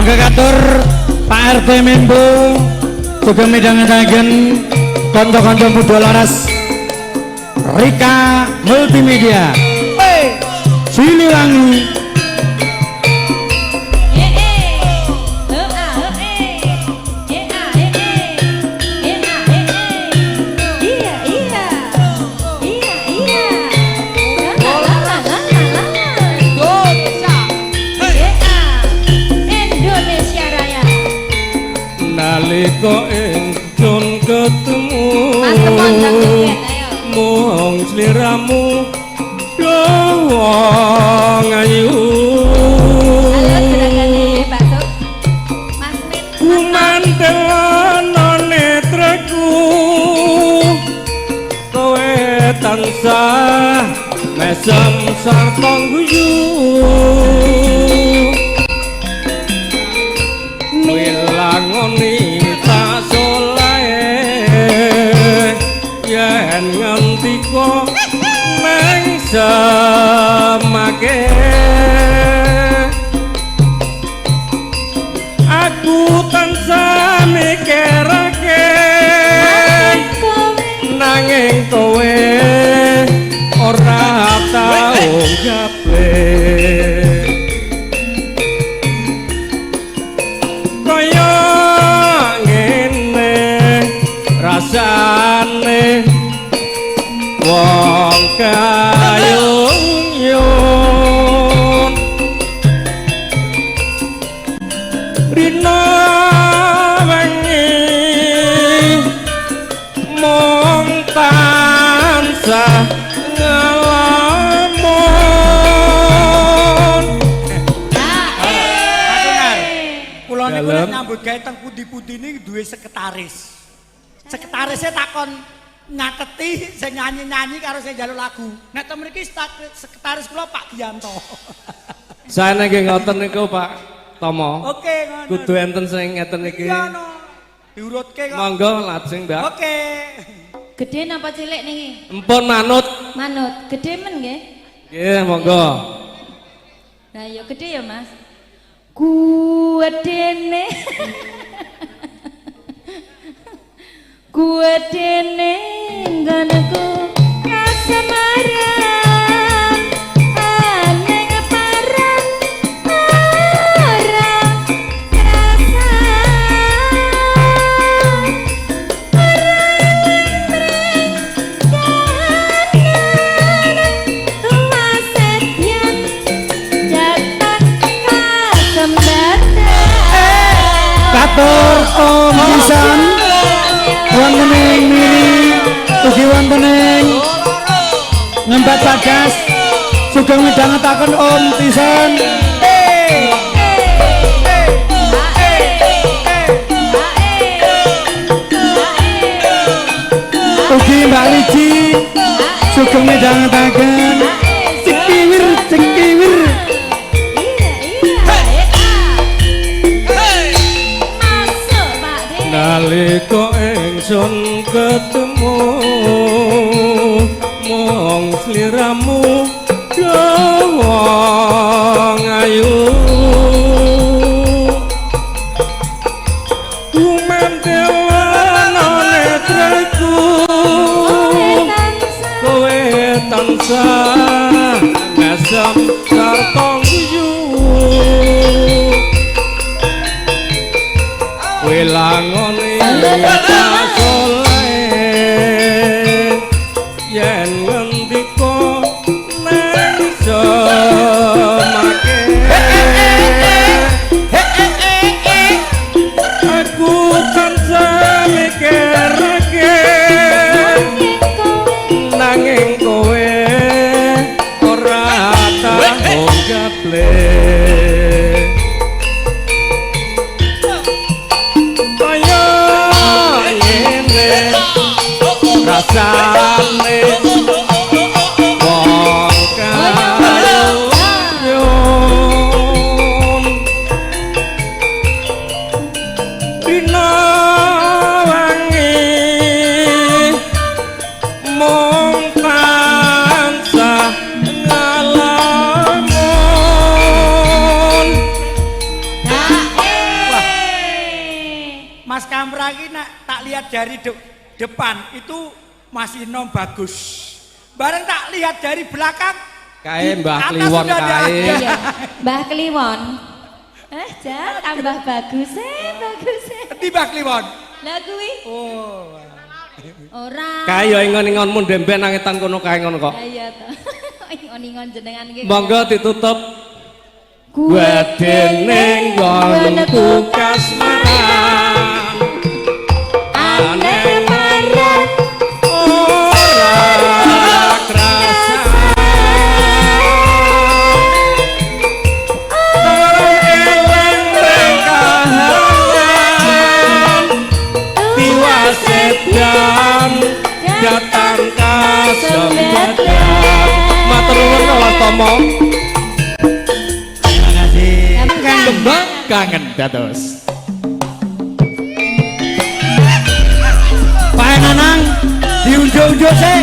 Katur Pak RT Membo juga midhangetaken kanca-kanca muda laras Rika Multimedia Siliwangi nalika ingsun ketemu mung sliramu wong ayu mantelana netraku kowe tansah mesem sarta guyu wilangoni tak soleh yen ngentika nang semake aku tansah mikirake nanging kowe ora tau gaple rasane wong kayung-yung rina wengi mung tansah ngelamun kula niku nek nyambut gawe teng pundi-pundi niki duwe sekretaris. Sekretarisnya takon nyateti sing nyanyi-nyanyi karo sing njaluk lagu. Nek ten mriki sekretaris kula Pak Giyanto. Saene nggih ngoten niku Pak Tomo. Oke, ngono. Kudu enten sing ngeten iki. Iya no. Diurutke kok. Monggo lajeng, Mbak. Oke. Gede napa cilik niki? Empun manut. Manut. Gede men nggih? Nggih, monggo. Lah ya gede ya, Mas. Gedene. Gue dene nggonku kasemaran aneng parang ora rasa Katur Om Pisan wonten ing miri ugi wonten ing ngembat bagas sugeng midhangetaken Om Pisan ugi Mbak Liji sugeng midhangetaken cekiwir cekiwir nalika ingsun ketemu mung sliramu wong ayu kumantewana netraku kowe tansah ngasem sarta guyu wilangone tak soleh yen ngendika nang semake aku tansah mikirake nanging kowe ora tau gaple lihat dari depan itu masih nom bagus. Bareng tak lihat dari belakang Kae Mbah atas Kliwon sudah ada. kae. Iya, Mbah Kliwon. Jan tambah bagus bagus. Di Mbah Kliwon. Lah kuwi Oh. ora. Kae ya ingon-ingonmu ndemben nangetan kono kae ngono kok. Iya to. Ingon-ingon jenengan iki. Monggo ditutup. Wedening nggonku kasmaran. Aneh parah Ora krasa. Elang rekahan. Tiwas edan datang kasembatan. Matur nuwun Mas Tomo. Terima kasih. Kembang kangen dados. Pak Nanang diunjuk-unjuk sih.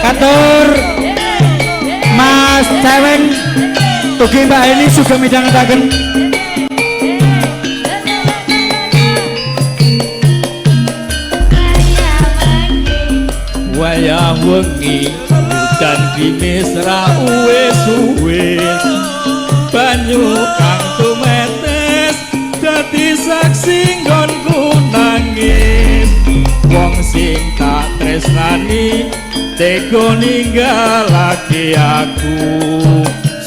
Katur Mas Ceweng ugi Mbak Eni juga midhangetaken Wayah wengi udan gimis ra uwis-uwis banyu kang tumetes dadi saksi nggonku nangis wong sing tak tresnani tega ninggalake aku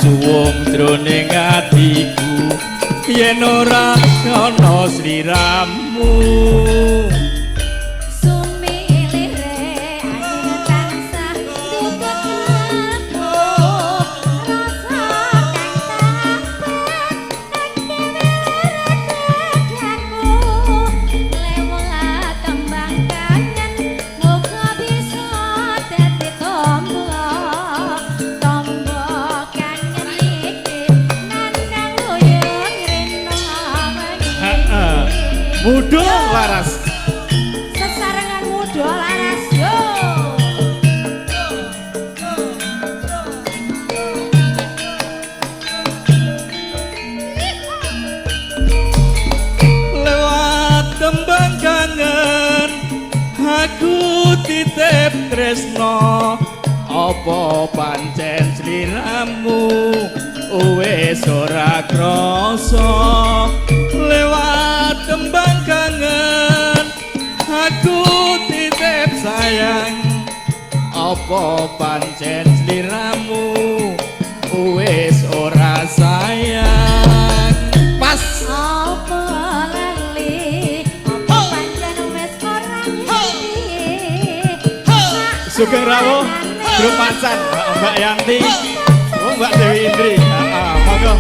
suwung jroning atiku yen ora ana sliramu. Mudul laras. Sesarengan muda laras yo. Lewat tembang kangen aku titip tresno apa pancen sliramu wis ora krasa lewat tembang kangen aku titip sayang apa pancen sliramu wis ora sayang pas Apa lali, apa pancen wis ora ngerti. Sugeng Rawuh Grup Mansan Mbak Yanti Mbak Dewi Indri monggo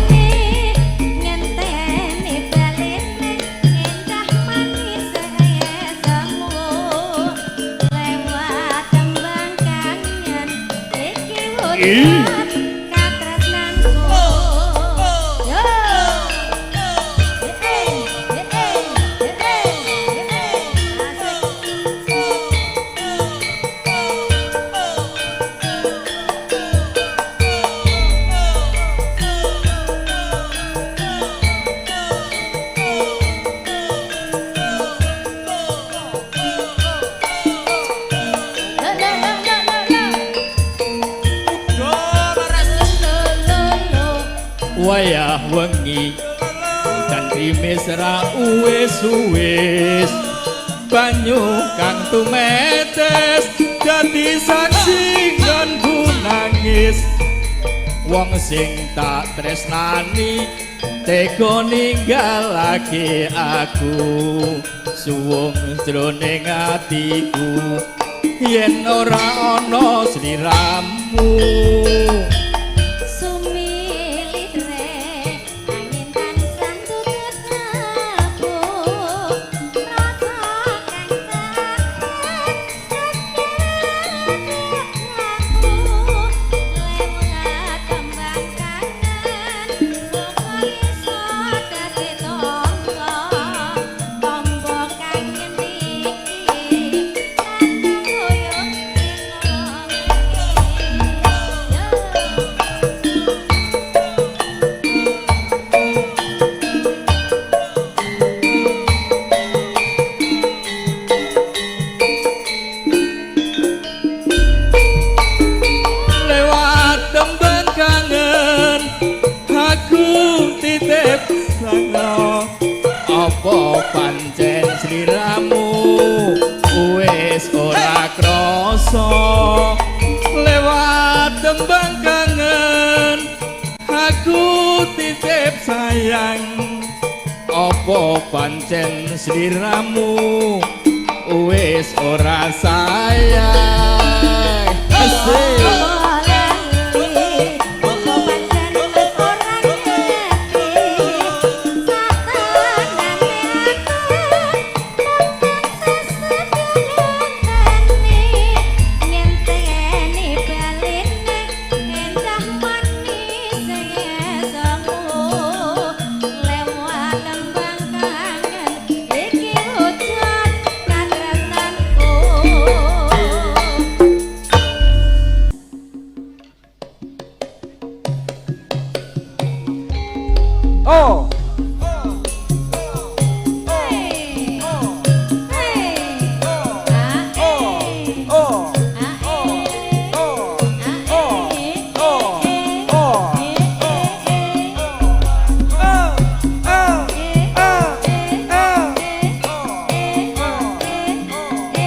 Ngenteni balene endah manis semu lewat tembang kangen iki wujud katresnanku yo wayah wengi dan krimis ra uwis-uwis banyu kang tumetes dadi saksi nggonku nangis wong sing tak tresnani tega ninggalake aku suwung jroning atiku yen ora ana sliramu. sayang opo pancen sliramu wis ora sayang asik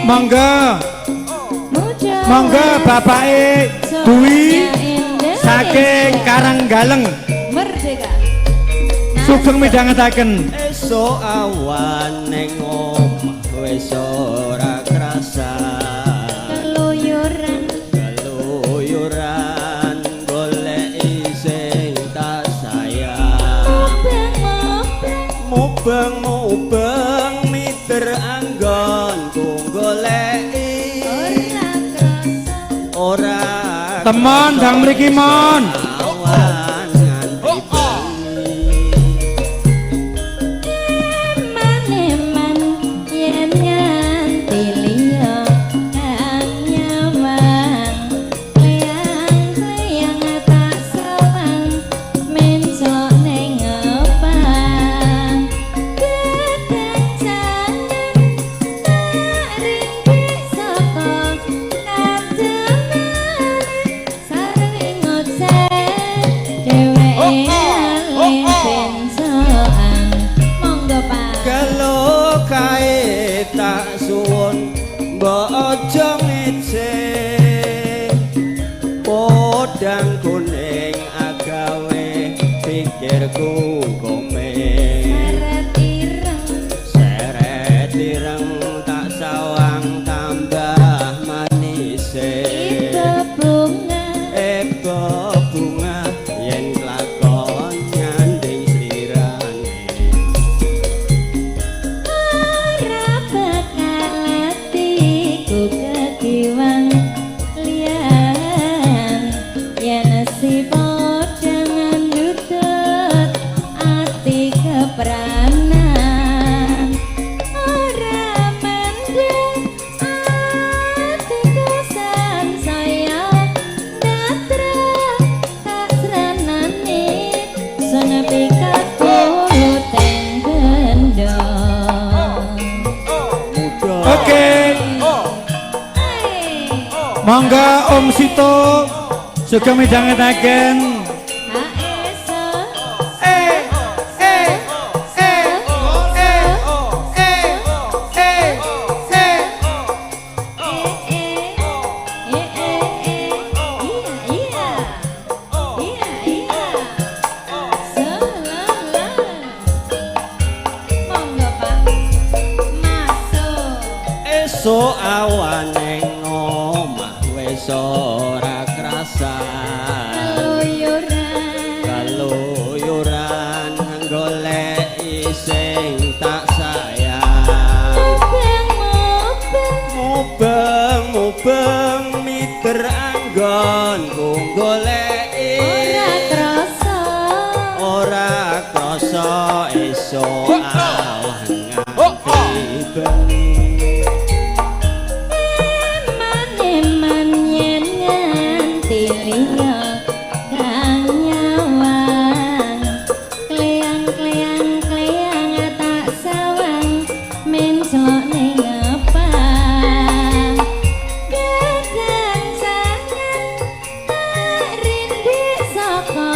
Monggo monggo bapake Dwi saking Karanggaleng Merdeka sugeng midhangetaken esuk awan ning omah wis ora krasa keluyuran goleki sing tak sayang mubeng miter anggonku goleki ora temon dang mriki mon awan nganti maneman yen nganti liya kang nyaman klayang tak sawang mencok ning ngepang gedang jangan tak rintik saka kademen sareng ngoceh dheweke alih bensoan monggo Pak kalau kae tak suwun mbok aja ngece podang kuning agawe pikirku komeng seret ireng tak sawang tambah manis bunga yen lakon nyanding slirane ora bakal atiku kekiwang liyan yen si podang ndutut ati kepranan ora mendem atiku sansaya datra tak sranane sunepi kaputen gendong oke monggo Om Sito sugeng midhangetaken esuk awan ning omah wis ora krasa kaluyuran goleki sing tak sayang mubeng miter anggonku goleki ora krasa esuk awan nganti bengi maneman yen nganti liya kang nyawang kleyang tak sawang mencok ning ngepang gedang jangan tak rindik saka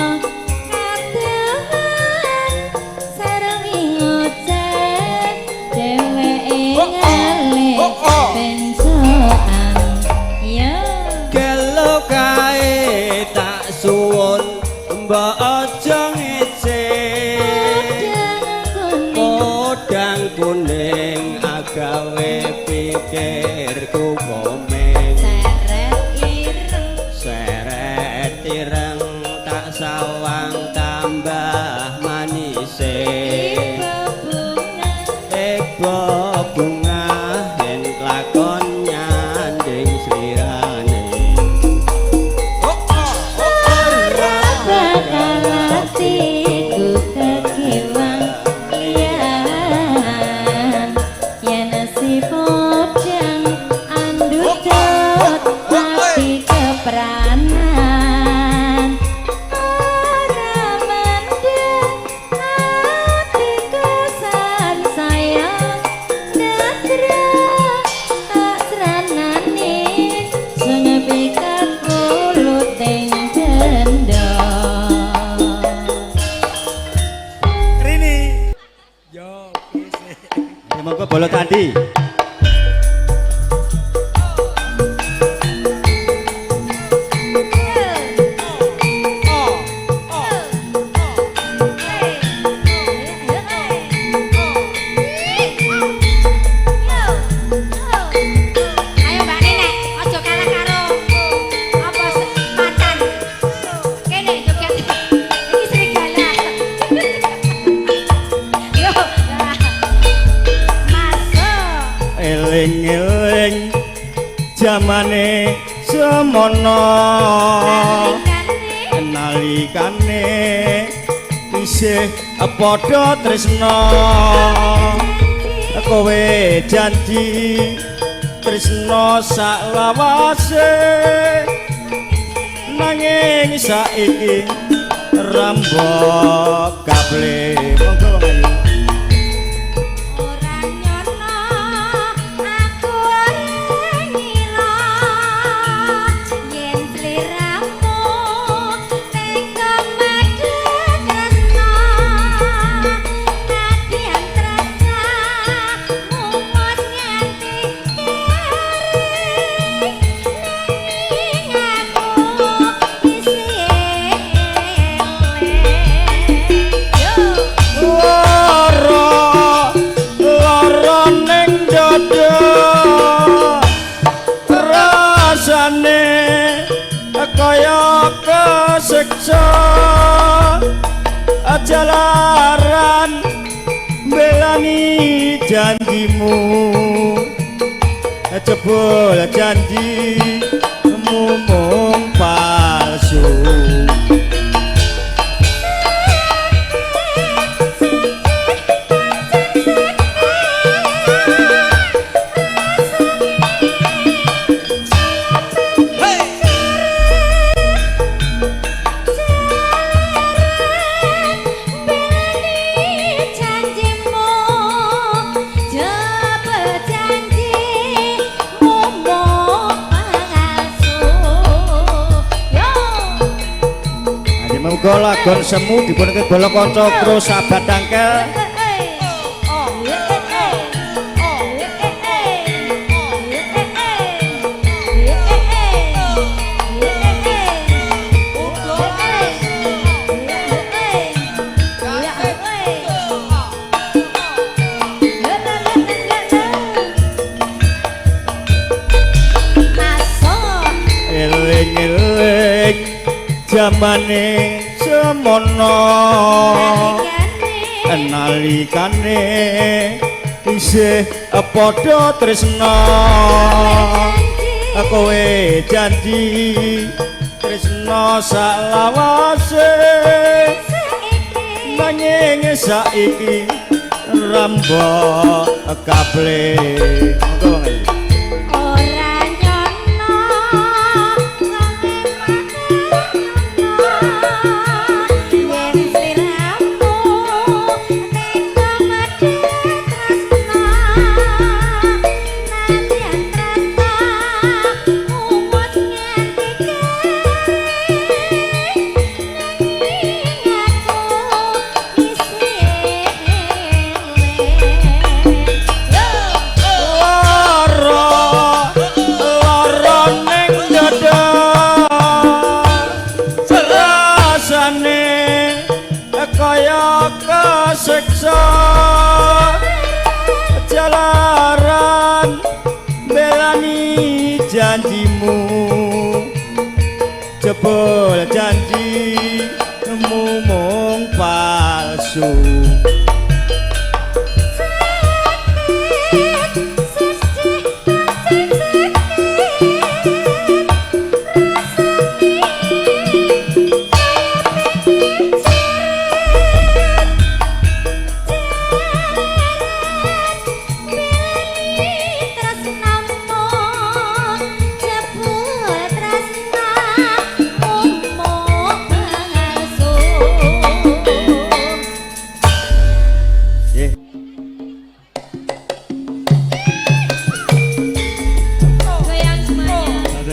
kademen sareng ngoceh dheweke kuning agawe pikirku komeng seret ireng tak sawang tambah manise ebo bunga yen lakon nyanding slirane bakal hatiku kekiwang yen si podang andut tapi kepranan ora mendem hatiku san sayang datra tak seranane sing pikat kulut ing denda Rini. Yo, wis. ya monggo bola tadi Ayo Mbak Nenek, ojo kalah karo apa macan. Kene joget. Iki serigala. Yo. Masuk. eling-eling jamane semono nalikane isih padha tresna kowe janji tresna sak lawase nanging saiki rambok gable monggo Ora nyono aku ora ngira yen sliramu teka madhe tresna nadyan tresna mumut nganti kering aku isih yo lara ning dada rasane kaya kesiksa jalaran belani janjimu jebul janji mung palsu janjimu jebel janji mumuk palsu yo muga lagon semu dipun bola kanca kro sahabat tangkel eling-eling jamane semono nalikane isih padha tresna kowe janji tresna sak lawase nanging saiki rambok gable monggo ora nyono yen sliramu teka madhe tresna nadyan tresna umut nganti kering aku lara ning dada rasane kaya kesiksa janjimu jebol janjimu mung palsu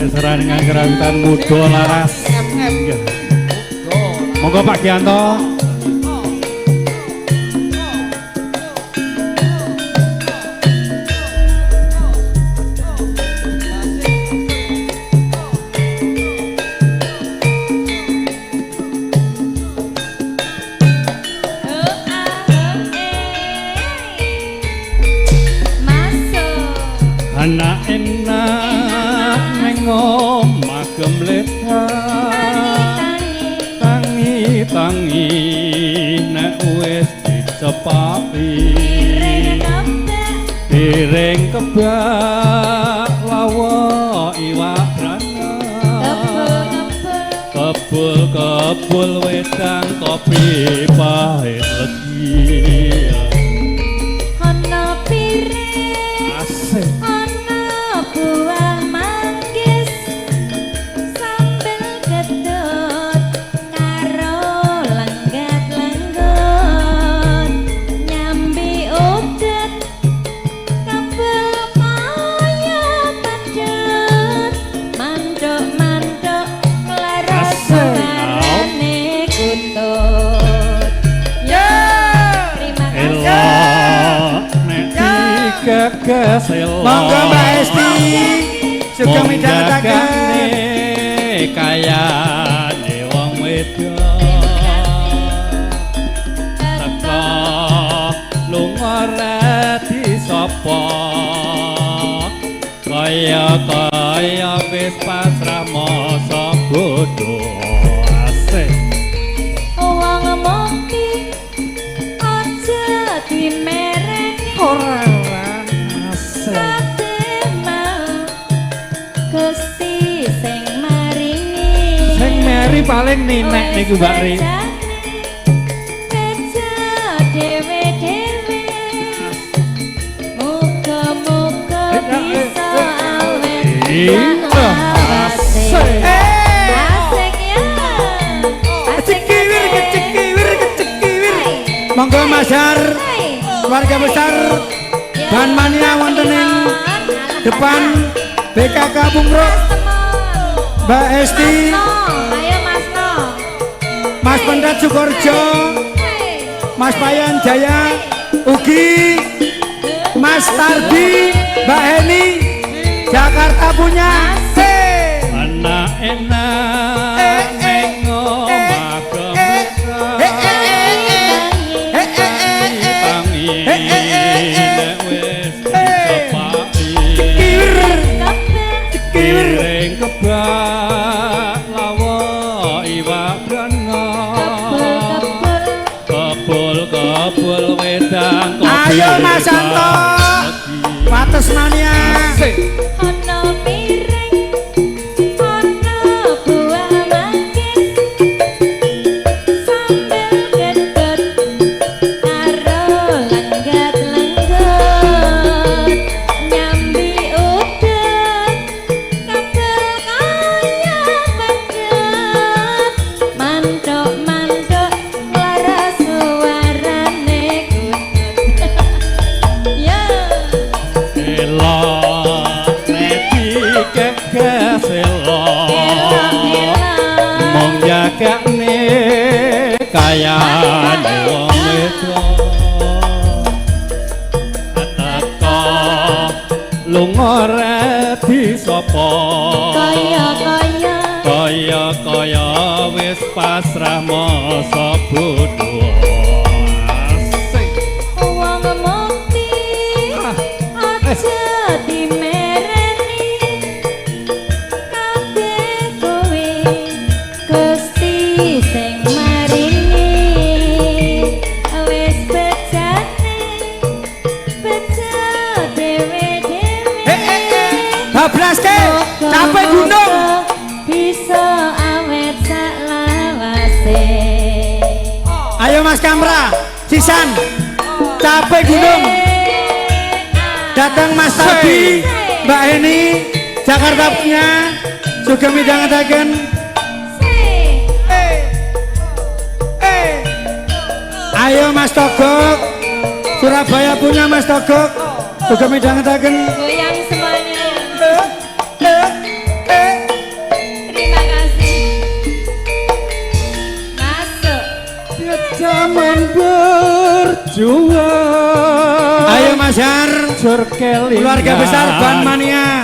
Serah dengan gerakan muda laras. Monggo Pak Gianto. Anak enak omah gemletan tangi nek wis dicepaki piring kebak lawa iwak rana kebul wedang kopi pahit legi ana piring asik ana buah Monggo Mbak Esti juga midhangetaken kayane wong wedok teka lunga reti sapa kaya wis pasrah masa bodho asik wong mukti aja dimereni ora Mary paling nenek niku Mbak Ri. Muga-muga bisa awet. Asik. Asik ya. Kecekiwir. Monggo Masar keluarga besar Ban Mania wonten ing depan BKK Bungro. Mbak Esti Mas Pendat Sukorjo, Mas Payan Jaya, Ugi, Mas Tardi, Mbak Heni, Jakarta punya. anak enak ning omah tangi nek wis dicepaki piring kebak lawa iwak kebul wedang Ayo Mas Santo, Wates Mania. Ana piring, ana buah manggis, sambel gedhot karo lenggat-lenggot, nyambi udut, kabel kaya pedhot, mantuk-mantuk laras suarane kutut. Ya. mong jagane kayane wong wedok teka lunga redi sapa kaya wis pasrah masa bodho asik Wong mukti aja dimereni Mas Kamra, Sisan, Capek Gunung, datang Mas Tadi, Mbak Heni, Jakarta punya, juga midangetaken. Ayo Mas Togok, Surabaya punya Mas Togok, juga midangetaken. Goyang semuanya. Terima kasih. Masuk. Zaman berjuang. Ayo Mas Har, keluarga besar Ban Mania,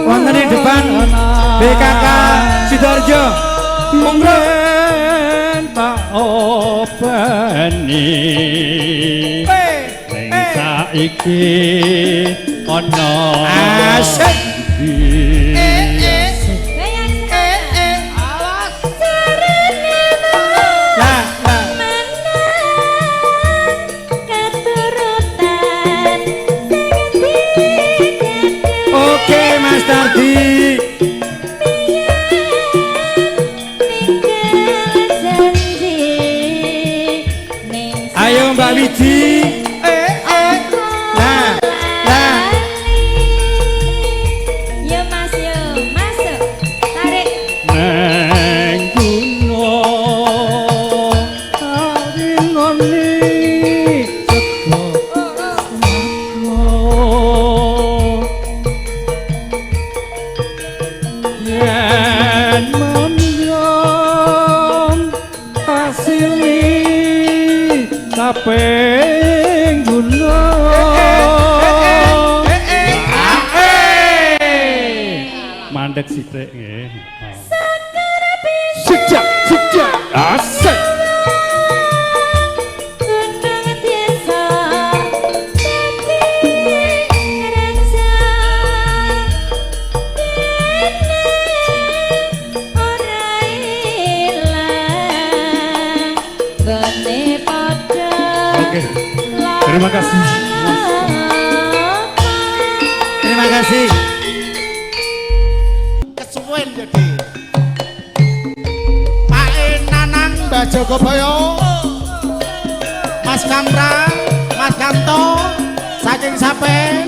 wonten di depan BKK Sidoarjo. Monggo tak openi ning saiki ana asik. Goyang Lah, lah. keturutan. Oke Mas Tardi. Ayo Mbak Wiji. Nah, nah. Yo Mas yo, masuk. Tarik. neng gunung awinoni yen menyong asili kaping gunung mandek sithik nggih. Sejak asik. Gunung desa dadi raja. Ora ilang gone padha. Oke. Terima kasih. Terima kasih. Kesuwen jadi Pak Nanang Mbak Jogobaya, Mas Kamra, Mas Kamto, saking Sapen.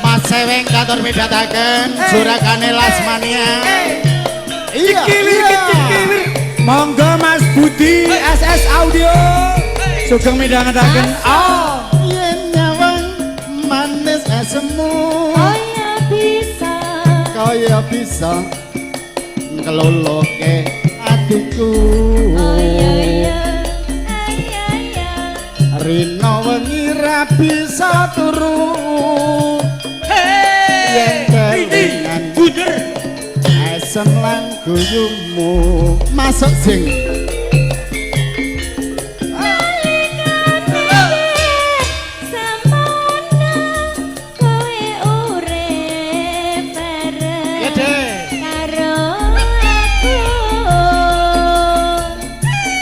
Mas Seweng kantor midhataken Surakane Lasmania. Iya. Monggo Mas Budi SS Audio. Sugeng midhangetaken. Oh. Yen nyawang manis asemu Kaya bisa kaya bisa ngeloloke atiku. Ayo Rino wengi ra bisa turu yen kelingan Buder. asem lan guyumu masuk sing semono kowe urip bareng ya deh karo aku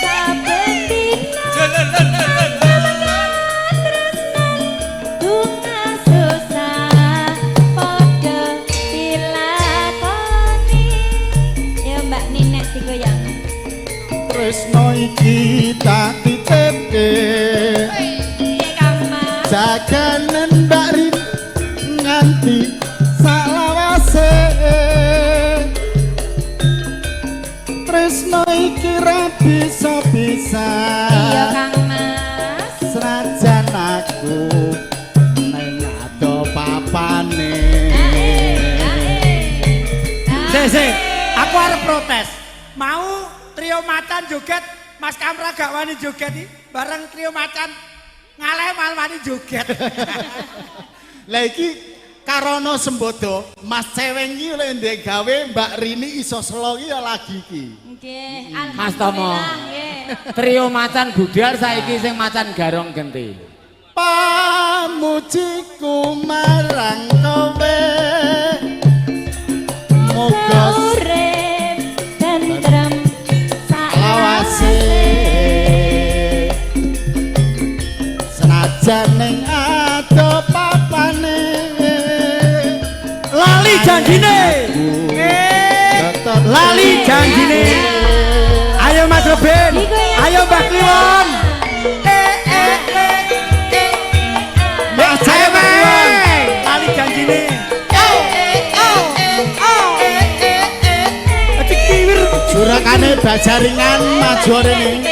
saben dina bunga susah padha dilakoni ya Mbak Ninek digoyang tresno iki tak titipke piye Kang Mas jaganen Mbak Rin nganti salawase tresno iki ra bisa-bisa iya Kang Mas senajan aku neng ado papane Sik, aku arep protes. Mau trio macan joget, Mas Kamra gak wani joget iki, bareng trio macan ngaleh malah wani joget. lah iki karono sembodo Mas Ceweng iki lek ndek gawe Mbak Rini iso selo iki ya lagi iki nggih Mas Tomo. alhamdulillah nggih Trio macan budal saiki sing macan garong genti. pamujiku marang kowe muga urip tentrem lawase senajan ning ado papan janjine. Lali janjine. Ayo Mas Robin. Ayo Mbak Kliwon. Mas Ceweng. Lali janjine. Jurakane bajaringan maju rene.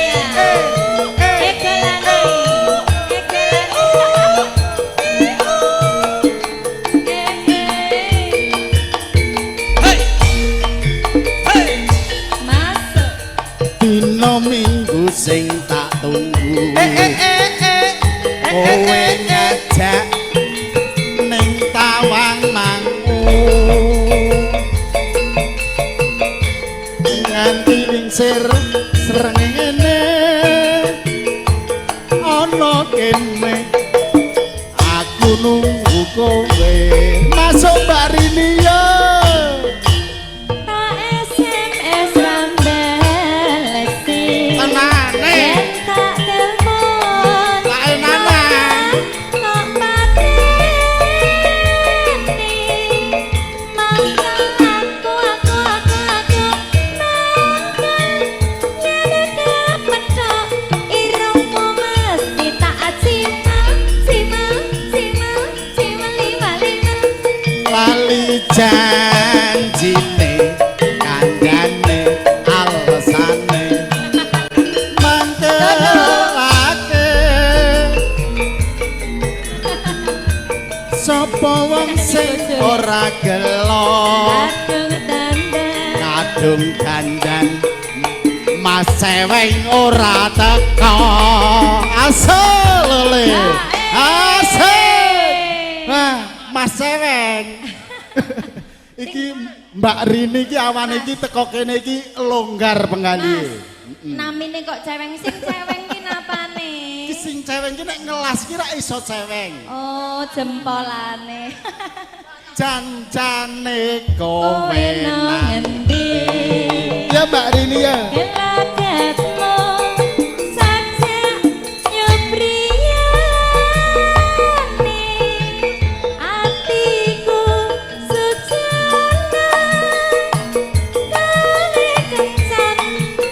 Dino minggu sing tak tunggu. Kowe ngajak ning Tawang Mangu. Nganti lingsir srengenge ana kene aku nunggu kowe masuk Mbak Rini yo. Janjine kandhane alesane mangkelake sapa wong sing ora gelo kadung dandan Mas Ceweng ora teko asal le asik Mas Ceweng. Iki Mbak Rini iki awane iki teko kene iki longgar penggali. Namine kok Ceweng sing Ceweng ki napane? Iki sing Ceweng ki nek ngelas ki ra iso Ceweng. Oh, jempolane. Jancane kowe nang ngendi? Ya Mbak Rini ya. Gelagatmu sajak nyobriyane atiku sujana kale kencan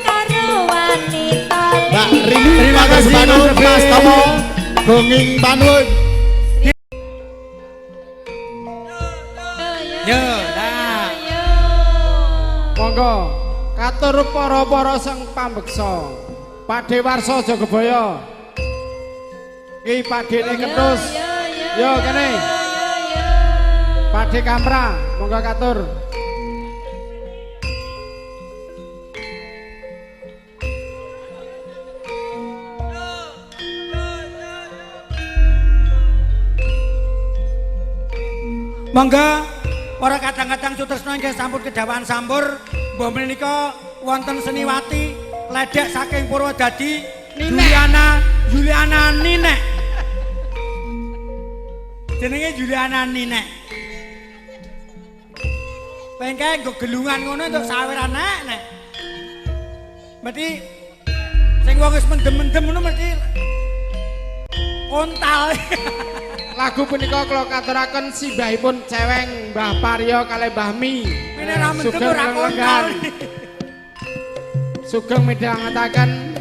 karo wanita. Mbak Rini terima kasih Mas Tomo. Gonging Panun. Yo, dah. Monggo katur para-para sing pambeksa. Pakde Warsa Jogabaya. Ki Pakdene Kentus. Yo kene. Pakde Kamra, monggo katur. Monggo para kadang-kadang sutresna inggih sampun kedawaan sampur mbah menika wonten seniwati ledek saking Purwodadi Juliana Ninek. Jenenge Juliana Ninek. Pengke nggo gelungan ngono untuk saweran nek. Mesti sing wong wis mendem-mendem ngono mesti ontal. Lagu punika kula katuraken simbahipun Ceweng Mbah Paryo kalih Mbah Mi. Ini ra mendem ora kontal. Sugeng midhangetaken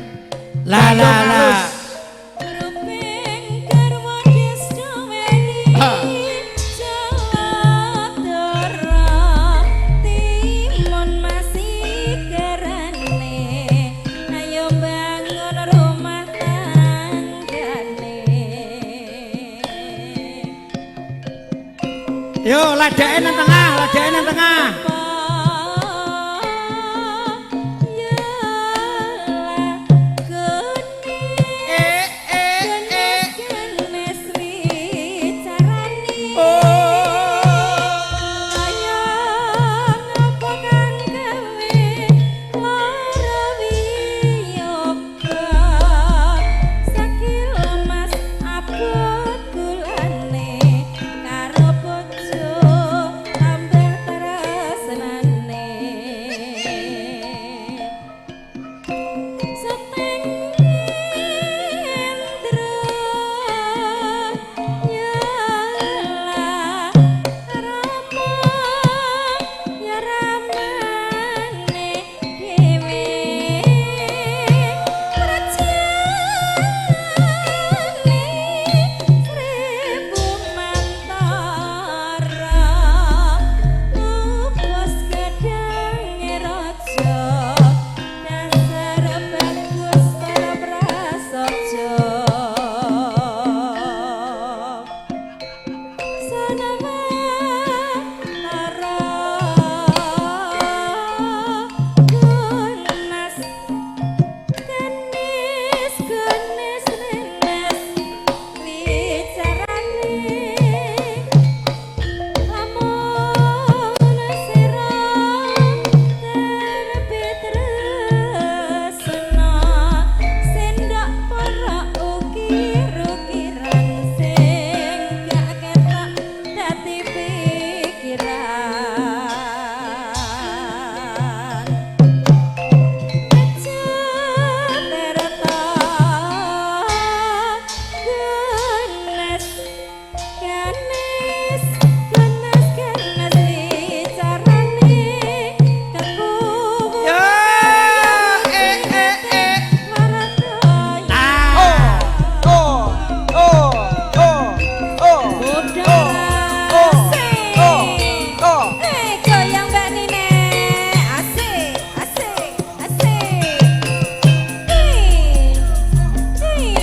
La la la. Ruping garwa desno weni Jawadara timun masih kerane ayo bangun rumah tanggane. Yo ledeke nang tengah, ledeke nang tengah.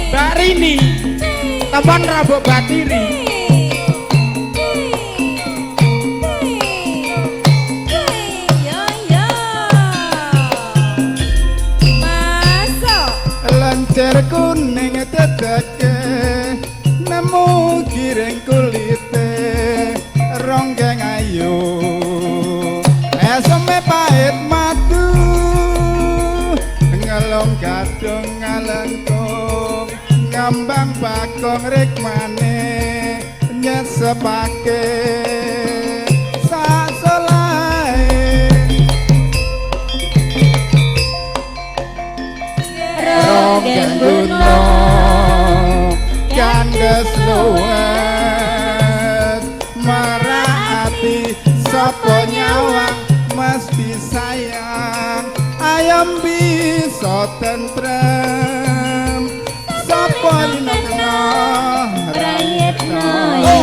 Mbak Rini, teman Rabuk Batiri. Lencer kuning teteke nemu giring kulite ronggeng ayu esome pahit madu ngelong gadung ngalengkung ngambang bakong rikmane nyesepake sak solahe ronggeng gunung kandes luwes marati sapa nyawang mesti sayang ayam bisa tentrem sapa dinekno Prayitna yo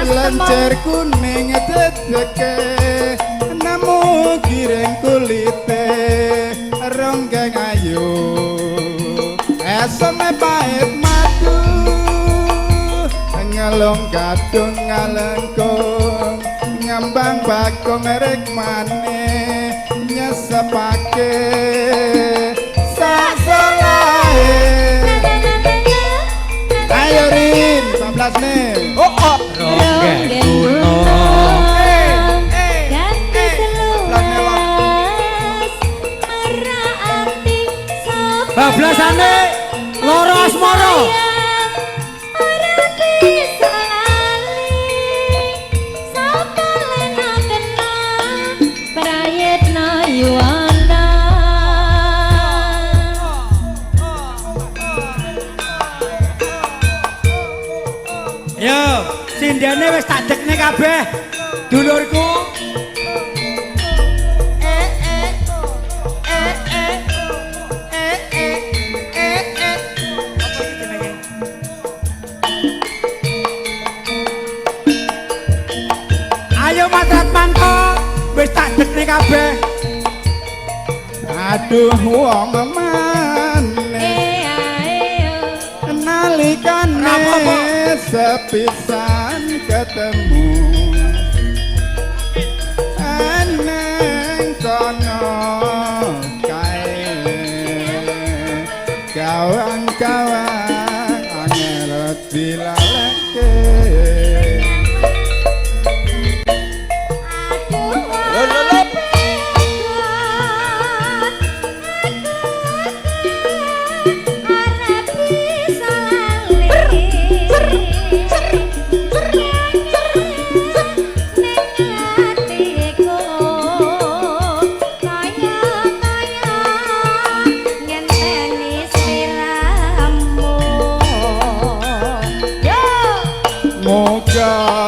lencer kuning teteke nemu giring kulite ronggeng ayu esome pahit madu ngelong gadung ngalengkung ngambang bakong rikmane nyesepake sak solahe ayo Rin 14 nih Ronggeng gunung ganti seluas meraati bablasane loro asmara Arati salali sapalena kena Prayitna Yuwana Yo, sindene wis tak dekne kabeh. Dulurku. Apa iki jenenge? Ayo Mas Ratmanto, wis tak dekne kabeh. aduh wong maneh nalikane sepisan ketemu aneng kono kae kawan-kawan angel dilaleke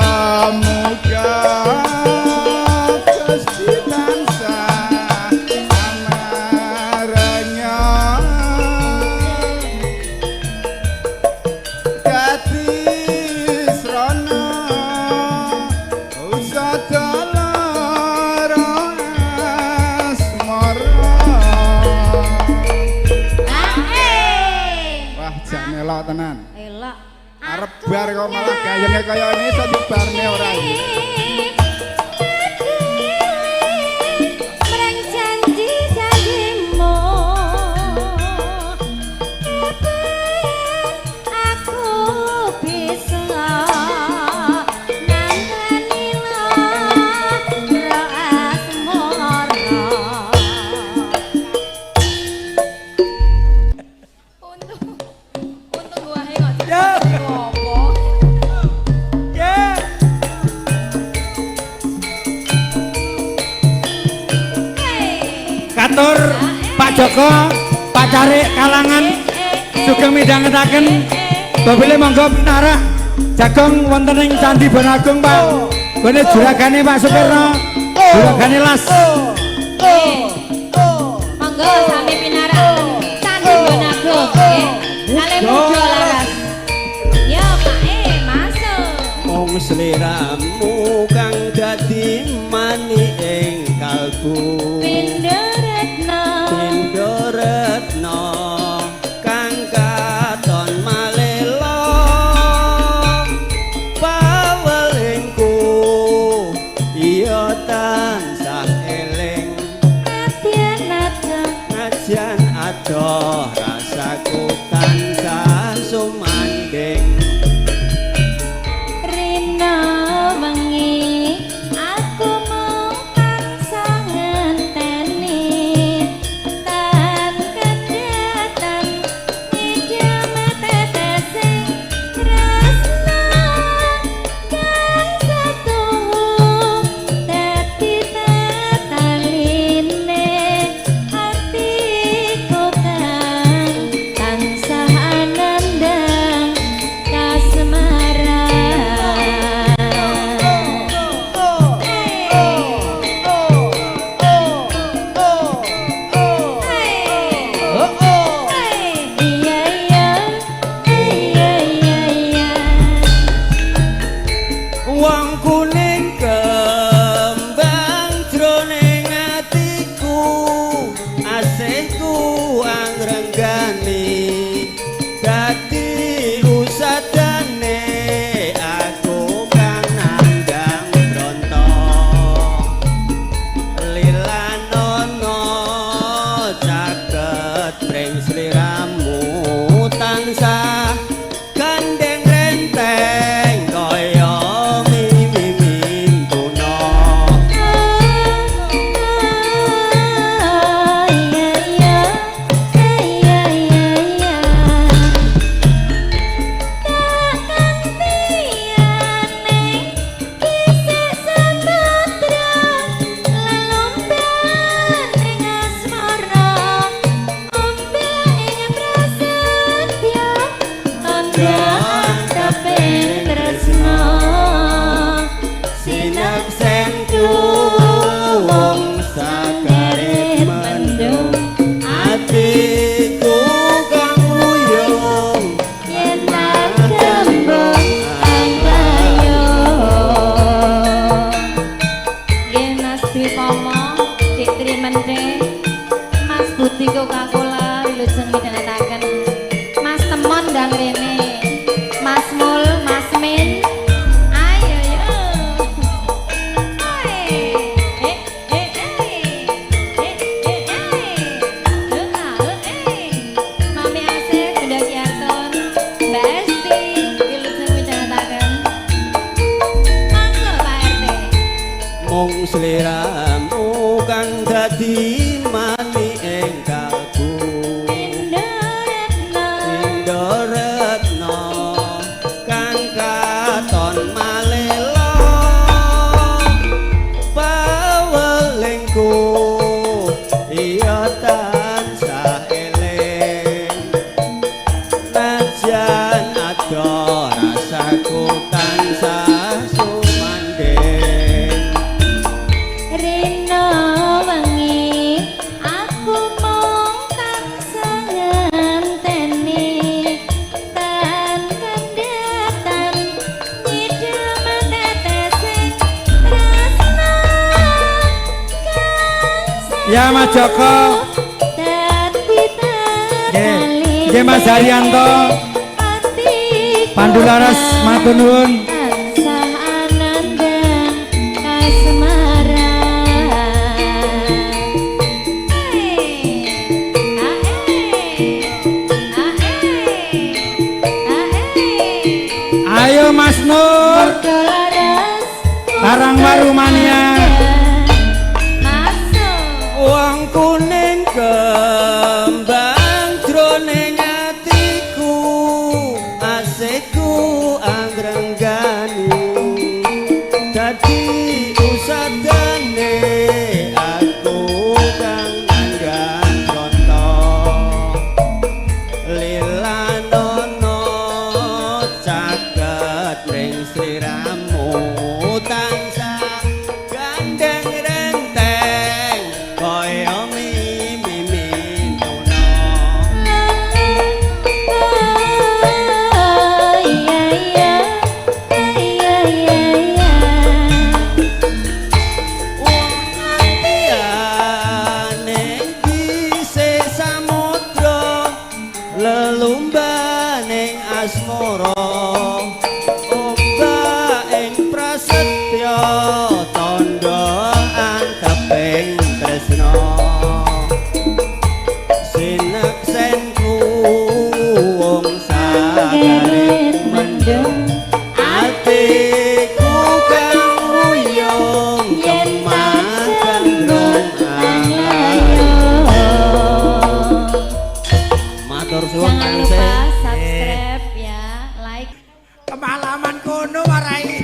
Moga-moga Gusti tansah amaranya dadi srana usada lara asmara wah jan elok tenan elok arep bar kok malah gayenge kaya ini iso dibarne ora iki matur Pak Joko, Pak Carik Kalangan sugeng midhangetaken Bobile monggo pinarak Jagong wonten ing Candi Bonagung Pak. Gone juragane Pak Supirno. Juragane Las. Monggo sami pinarak Candi Bonagung nggih. Kale muga laras. Yo Pak masuk. Wong sliramu kang dadi mani ing kalbu. Pindho Retno. Pindho Retno kang katon malela pawelingku iya tansah eling najan adoh rasaku tansah sumanding Rina wengi aku mung tansah ngenteni tan kedatan idam tetesing tresna kang satuhu dadi tetaline atiku kang tansah anandang wong kuning kembang jroning atiku asihku angrenggani dadi usadane aku kang nandang bronto lilanono caket pring sliramu tansah gandeng renteng kaya mimi tuna sinaksenku wong sakarit mendung atiku kang uyung yen tak kembang anggayo nggih Mas Bipomo Dik Tri Menteri Mas Budi Coca-Cola wilujeng midhangetaken Mas Temon ndang rene Mas Mul Mas Min ayo yo Mami Asih Bunda Kiarton Mbak Esti wilujeng midhangetaken monggo Pak RT mung sliramu kang dadi mani ing kalbu Pindho Retno kang katon malela pawelingku iya tansah eling najan adoh rasaku tansah sumanding Rina wengi aku mung tansah ngenteni tan kendatan idam tetesing tresna Ya Mas Joko. dadi tetaline Nggih Mas Haryanto. Pandu Laras matur nuwun. tansah anandang kasemaran Ayo Mas Nur. Laras Karangwaru Mania. masuk wong kuning kembang jroning atiku asihku anggrenggan ping tresno sineksenku wong Keret mendung atiku kang uyung kemakan matur suwun Jangan lupa subscribe ya, like. Kemalaman kono warai.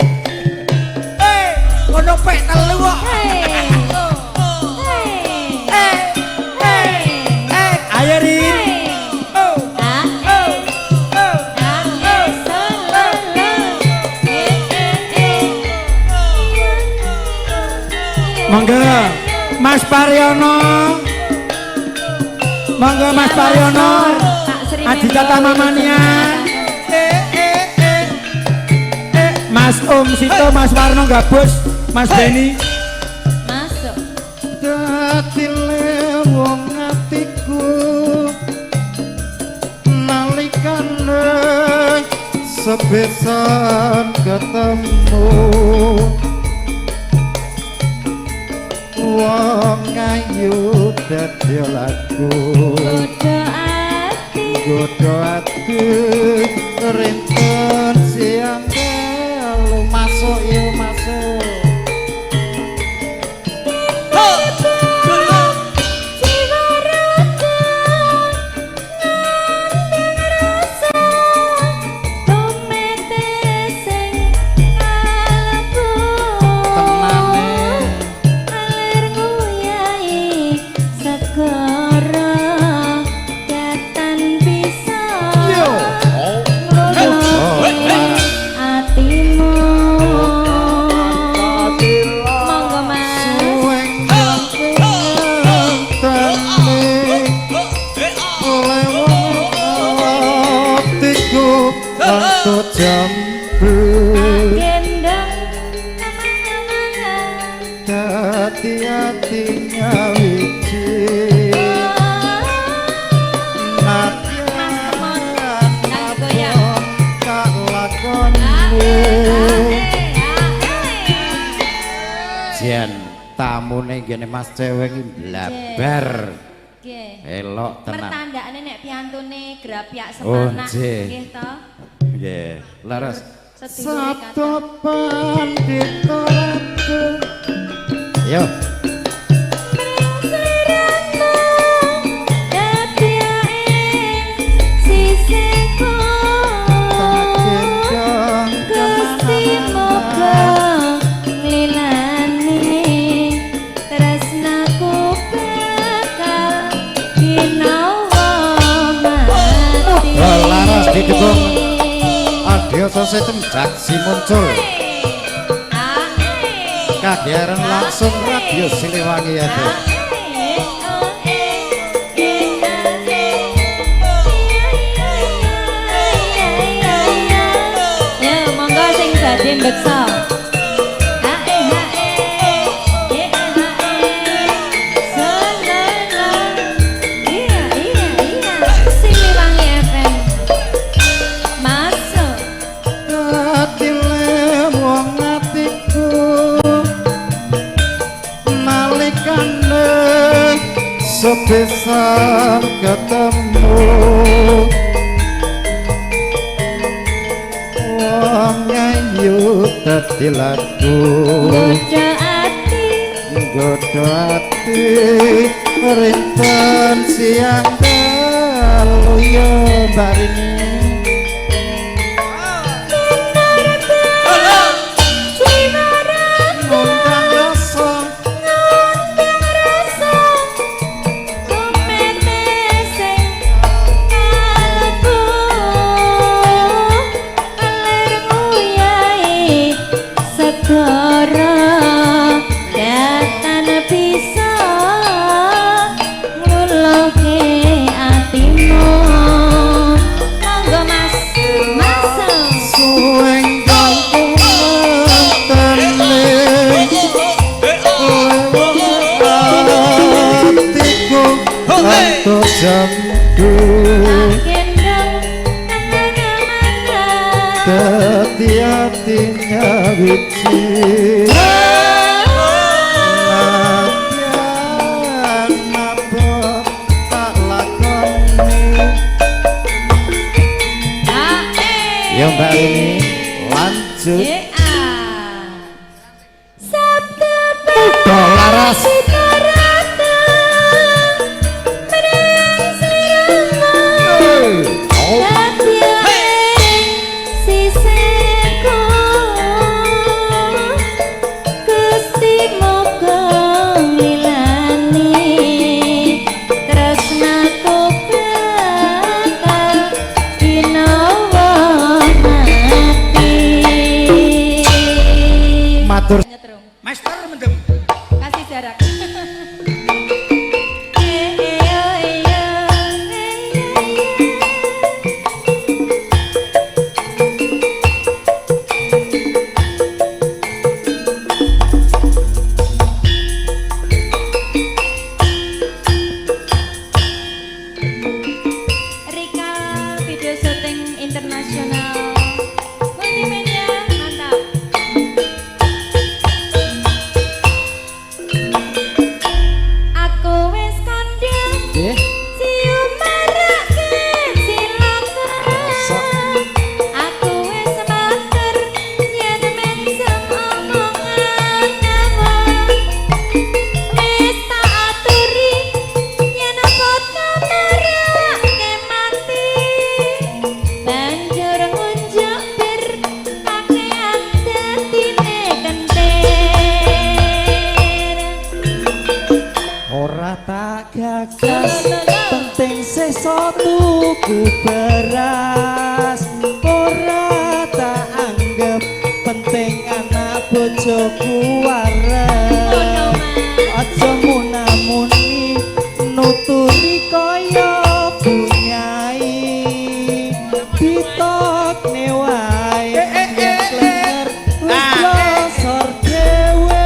Kono pek telu kok. Ayo Rin. Monggo Mas Paryono. Monggo Mas Paryono. Aji Tata Mamania. Mas Om Sito, Mas Warno Gabus, Mas Beni. Masuk. Datile wong atiku nalikane sepisan ketemu wong ayu dadi lagu godho ati rinten siang telu masuk yo masuk hati-hatinya wiji kak lakoni jen tamune ngene Mas Ceweng blabar elok tenan pertandakane nek piantune grapyak semangat nggih to nggih leres Sabtu pandita yo didukung audio sosial jaksi muncul kageren langsung radio Siliwangi ya tuh ya monggo sing badhe mbeksa sepisan ketemu wong ayu dadi lagu godho ati rinten siang telu yo barini jambu hati-hatinya wiji Mbak Rini lanjut Udah laras. Matur Master mendem. Kasih jarak. Rika video syuting internasional multimedia mantap. Aku wis kondang nggih cium marake cilaka. Aku wis matur yen mensem omongan awak. Wis tak aturi yen foto marake mati. Banjur ngunjuk bir pakaian dadine kentir. ora tak gagas penting sesa tuku beras ora tak anggap penting anak bojoku waras aja munamuni nuturi kaya bunyai ditokne wae yen klenger wis losor dhewe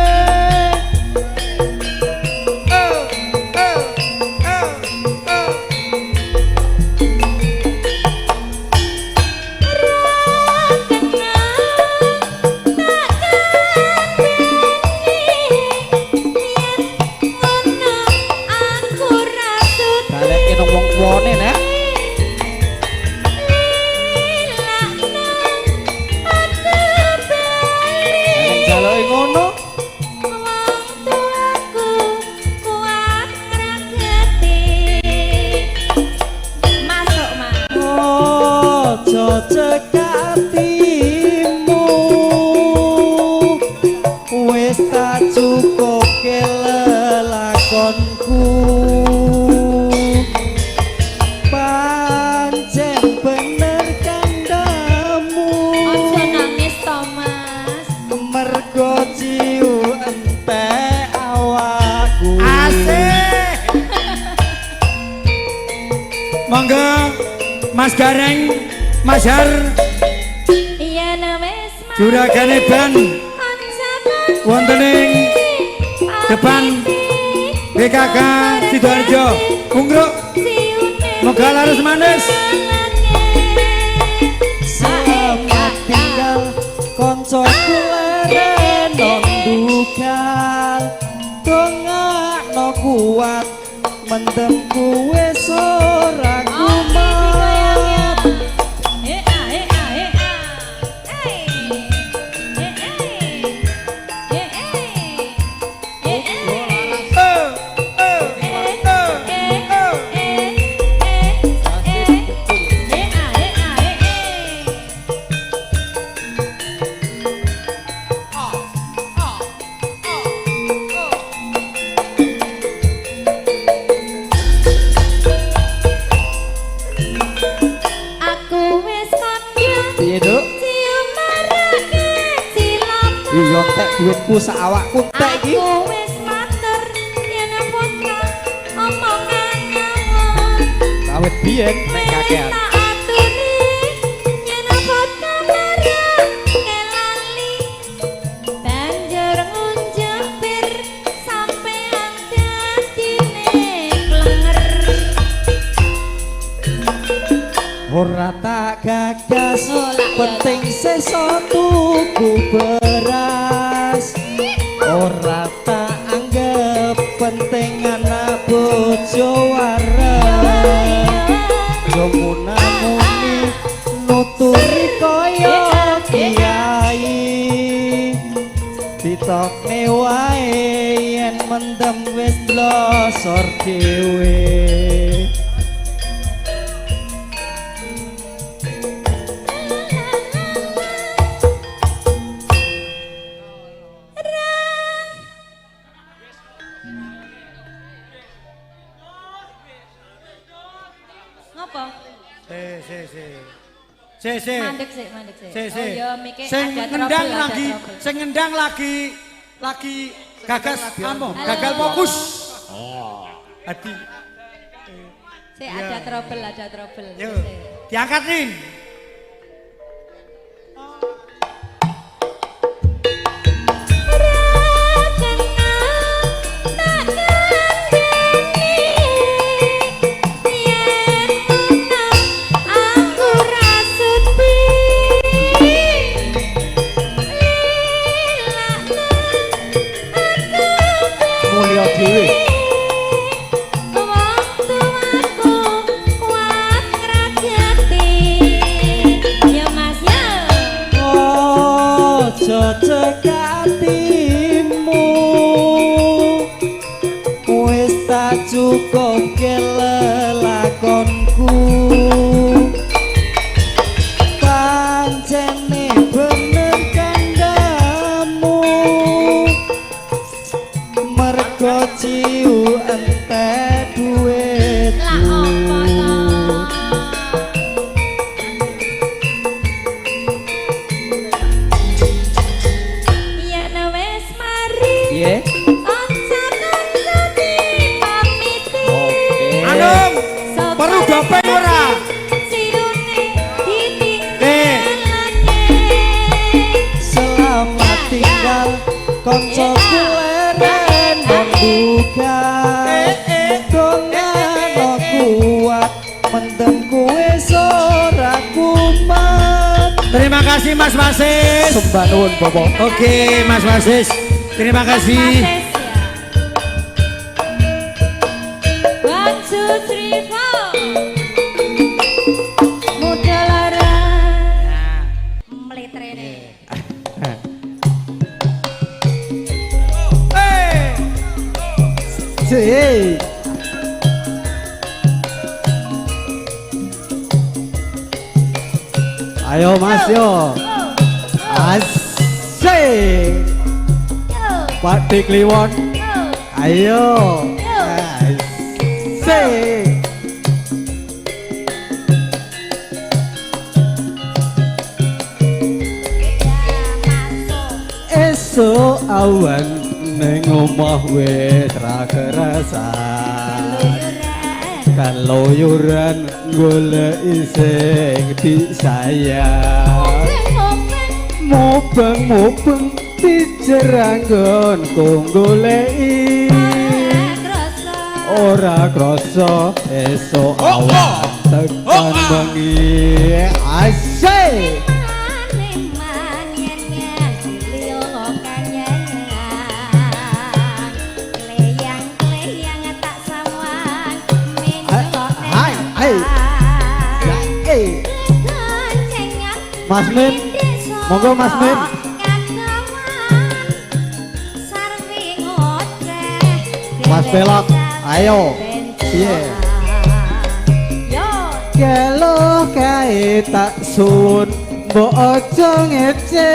balekke nang wong tuane nek nek jaloke ngono aja cekatimu wis tak cukuke lelakonku pancen bener kandamu mergo ciu entek awakku Asik. Monggo Mas Gareng, Mas Har, juragane ban wonten ing depan BKK Sidoarjo. Ungruk moga laris manis. selamat tinggal koncoku leren nondukan dongakno kuat mendemku wis ora kumat iya tek duitku sak awakku tek iki Aku wis matur yen foto omongan awak. kawit biyen nek kakean Tak aturi yen foto marake lali. Banjur ngunjuk bir sampean dadine plenger. ora tak gagas Oh, lah, penting sesa tuku beras ora tak anggap penting anak bojo waras yo munamuni nuturi kaya wae yen mendem wis blosor dhewe. Ngopo? Si. Mandek sih. Si. Oh iya, mikir Sing ada ngendang trouble, lagi, ada trouble. sing ngendang lagi gagas amo, gagal fokus. Oh. Adi. Ada trouble. Yo, diangkat Rin. Mulya dhewe. Ojo cekatimu wis tak cukup lelakonku pancene bener kandhamu mergo ciu entek duitku. Yeah. Anum, perlu gopeng ora? Selamat tinggal koncoku leren membuka dongan kuat mendem kuwe ora kumat. Terima kasih Mas Wasis. Sembah nuwun Bobo. Oke Mas Wasis, terima kasih. 1, 2, 3, 4. Muda lara. Meletrene. Hey. Ayo Mas yo. Asik. Pak Dikliwon. Ayo. Asik. Esok awan ning omah wis ra kerasan. Kaluyuran goleki sing disayang. Mubeng dijeranggon kung goleki. Ora krasa esok awan tekan bengi. Asik. Mas Min, monggo Mas Min. Mas Belok, ayo. Piye? Keluh kae tak suwun, mbok aja ngece.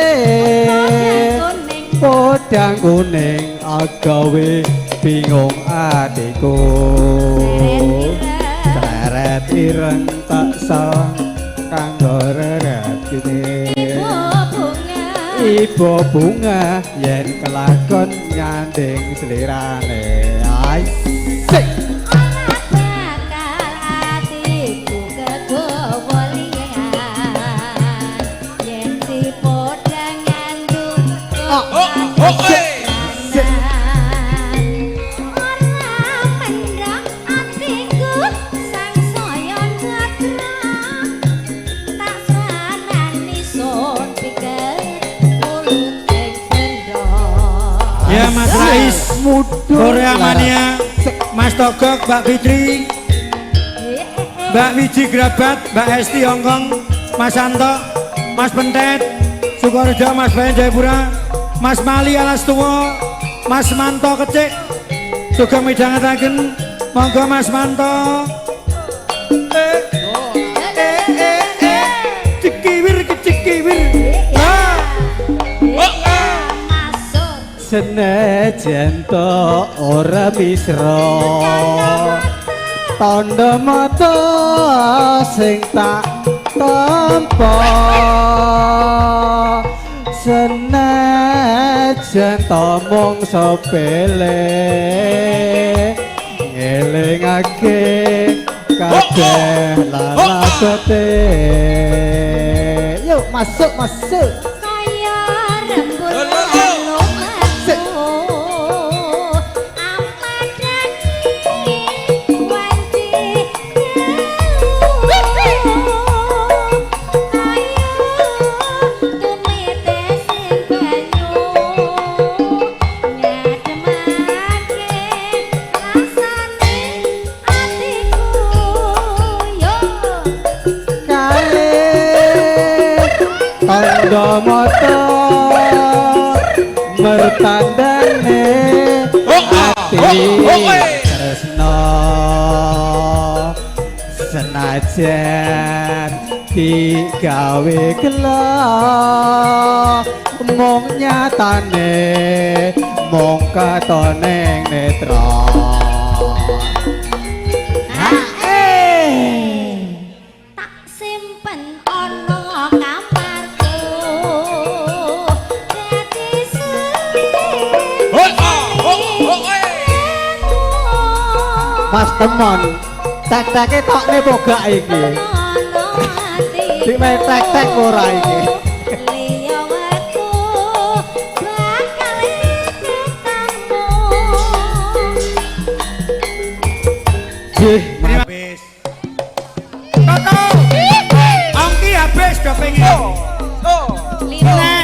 Podang kuning agawe bingung adikku. Ceret ireng tak sang kanggo reretine. Ibu bunga yen kelakon nyanding selirane. Asik. Ya Mas Rais, Korea Mania, Mas Togok, Mbak Fitri, Mbak Wiji Grabat, Mbak Esti Hongkong, Mas Santo, Mas Pentet, Sukorejo, Mas Bayan Jayapura, Mas Mali Alas Tuwo, Mas Manto kecik juga midhangetaken monggo Mas Manto cikiwir senajan to ora misra tandha mata sing tak tampa senajan to mung sepele ngelingake kabeh lalakote yuk masuk kaya rembulan lumaku amadani wanci ayo tumete sing banyu nyademake rasane atiku yo kale tandha mata mertandane ati tresno senajan digawe gelo mung nyatane mung katone netra tak simpen ana kamarku dadi Mas Temon tek-teke tokne bogak iki Dik main tek-tek ora iki liya aku bakal ketemu Jih habis Toto Angki habis do pengen lima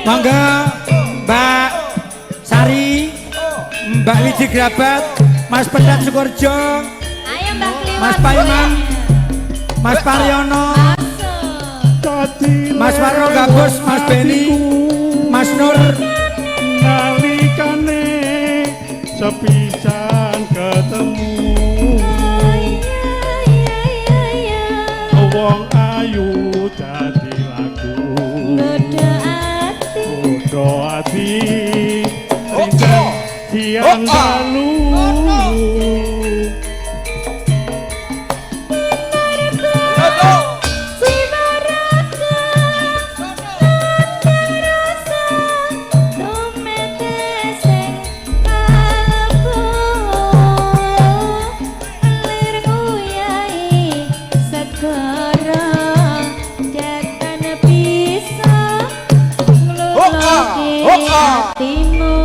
Mangga Mbak Sari Mbak Wiji Grabat Mas Pendat Sukorjo ayo Mbak Kliwat Mas Paiman Mas Paryono Mas Warno Gabus Mas Beni Mas Nur nalikane sepisan ketemu wong ayu dadi lagu bodo ati siang dalu hatimu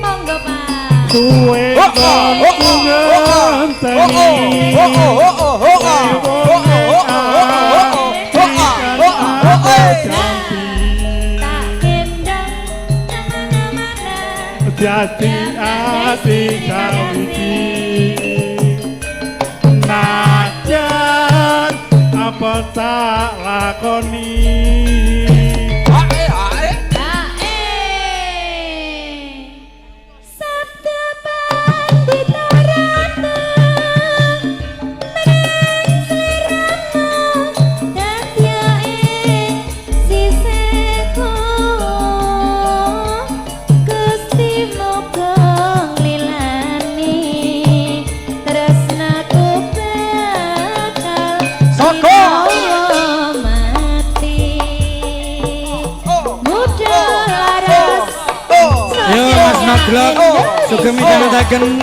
monggo Pak suwe tak gendong kemana-mana jadi ati kawiti najan apa tak lakoni sabda pandita ratu menang dadyae siseko Gusti muga nglilani tresnaku bakal mati muda laras Yo Mas Maglok sugeng midhangetaken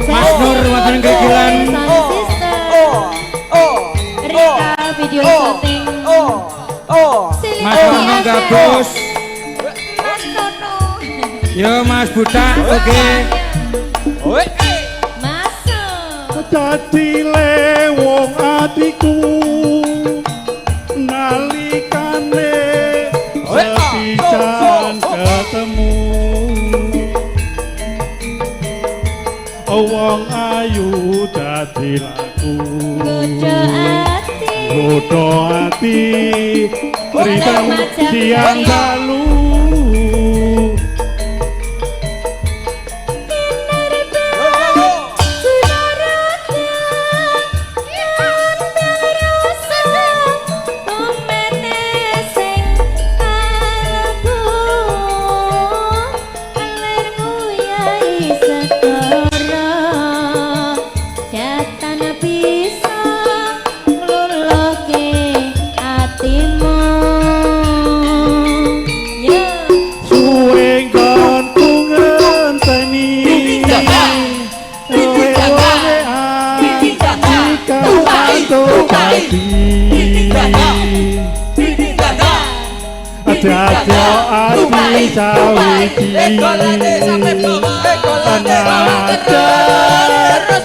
Mas Nur wonten kegilan Rika video syuting Mas Warno Gabus Mas Toto Yo Mas Budak oke masuk dadi le wong atiku nali perilaku Godo ati Godo ati Rintang siang dalu Jaja ati sawiti Anajar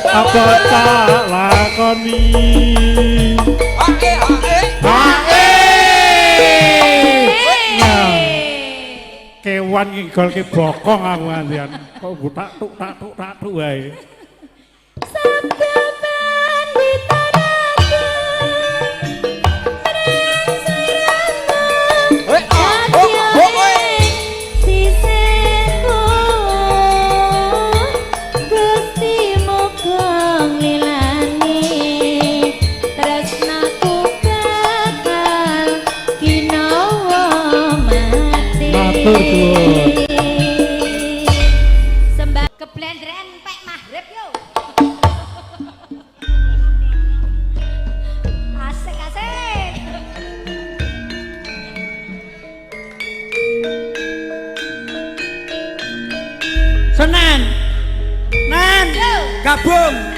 apa tak lakoni Kewan ngigol ke bokong aku ngantian kok butak tuk tak tuk tak tuk wae Sembah keblendren pek maghrib yo. Asik-asik. Senen. Nen. Gabung.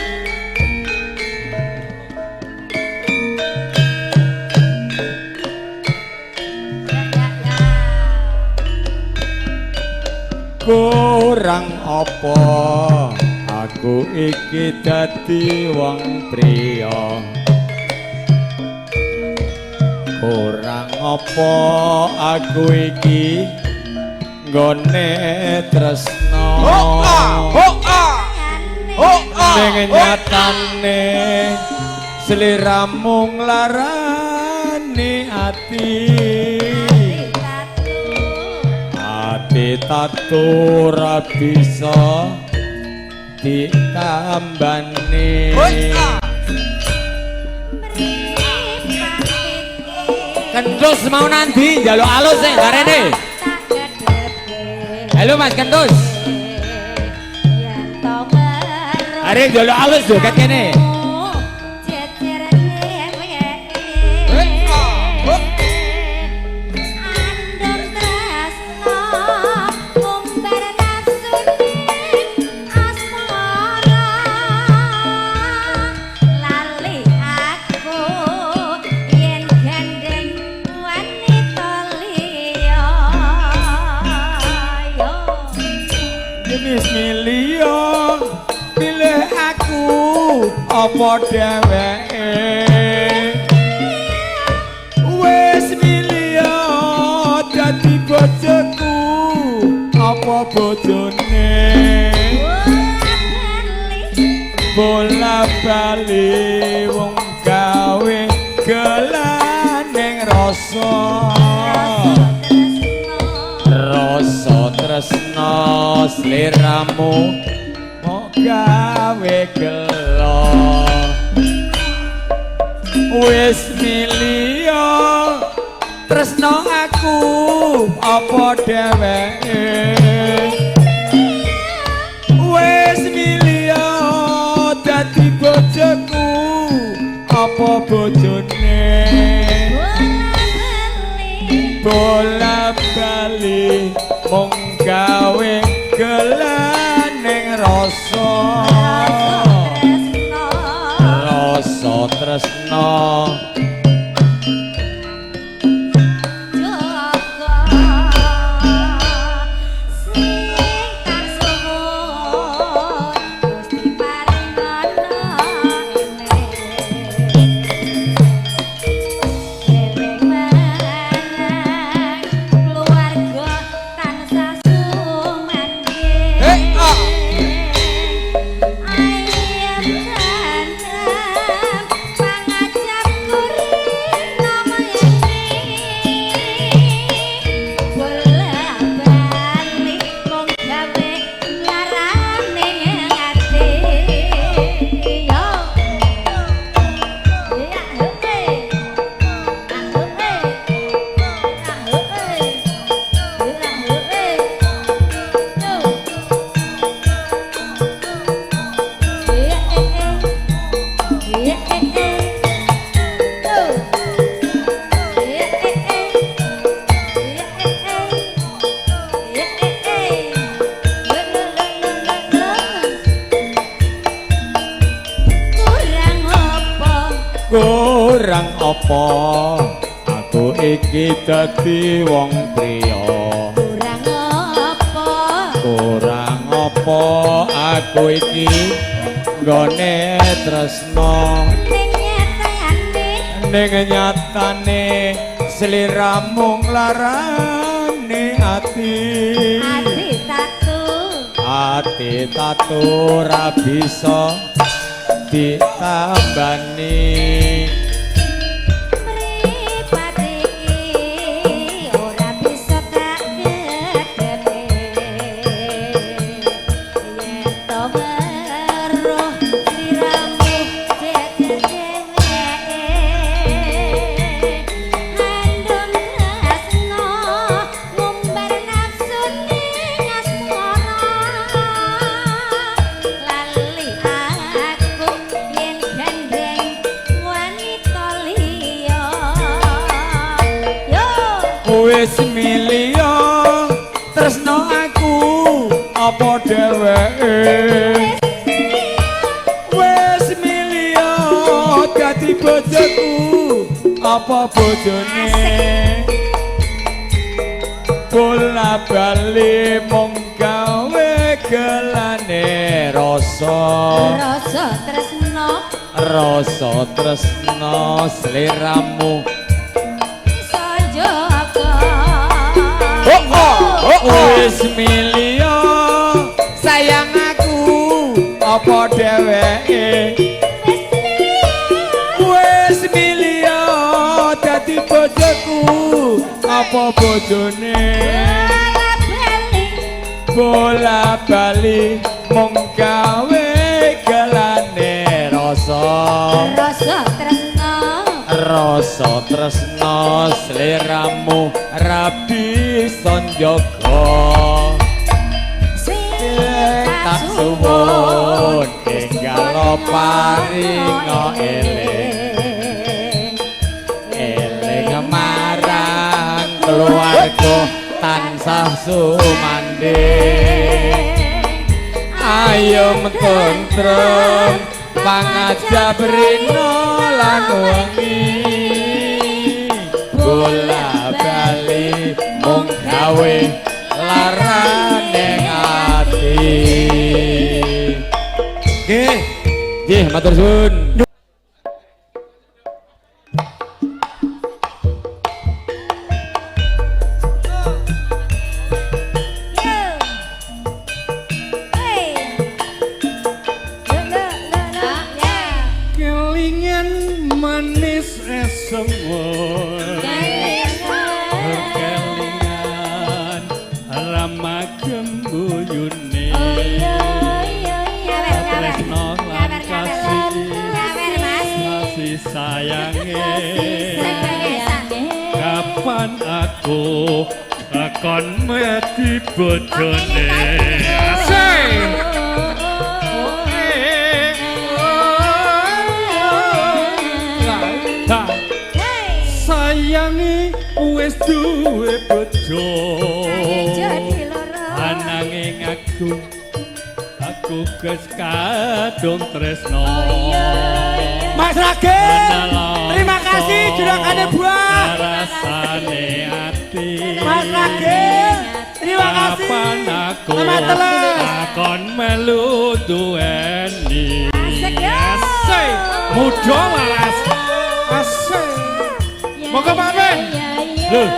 Kurang apa aku iki dadi wong priya Kurang apa aku iki nggone tresno ning nyatane sliramu nglarani ati Tatu ora bisa ditambani Kendus mau nanti njaluk alus sih karene Halo Mas Kendus Arek njaluk alus lho kat kene apa dheweke wis milya dadi bojoku apa bojone bola bali wong gawe gelaneng rasa tresno sliramu mau gawe gelo wis milya tresno aku apa dheweke wis milya dadi bojoku apa bojone bola bali mung gawe gelaneng rasa tresno kurang apa aku iki dadi wong priya kurang apa aku iki nggone tresno ning nyatane sliramu nglarane ati tatu ora bisa ditambani wis milya tresno aku apa dheweke wis milya dadi bojoku apa bojone bola bali mung gawe gelane rasa tresno sliramu wis milya sayang aku apa dheweke wis milya dadi bojoku apa bojone bola bali mung gawe gelane rasa tresno sliramu rabi sonjogo tak suwun enggal paringa eling marang keluarga tansah sumandhing ayem tentrem pangajab rina lan wengi bola bali mung gawe larane ati nggih matur suwun kapan aku akan mati bojone sayangi wis duwe bojo ananging aku kes kadung tresno Mas Ragil, terima kasih juragannya buah. Rasane ati. Mas Ragil, terima kasih. Sama teles. Akon melu duweni. Asik. Muda waras. Asik. Moga pamen. Loh.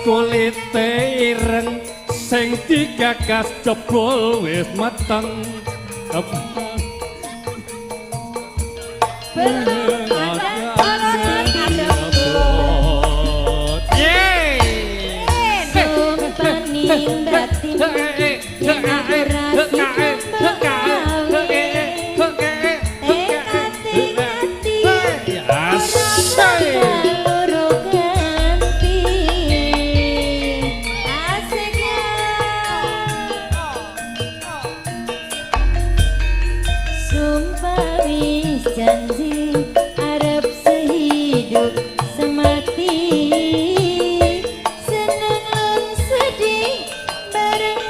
Kulite ireng sing digagas jebul wis meteng janji arep sehidup semati seneng lan sedih bareng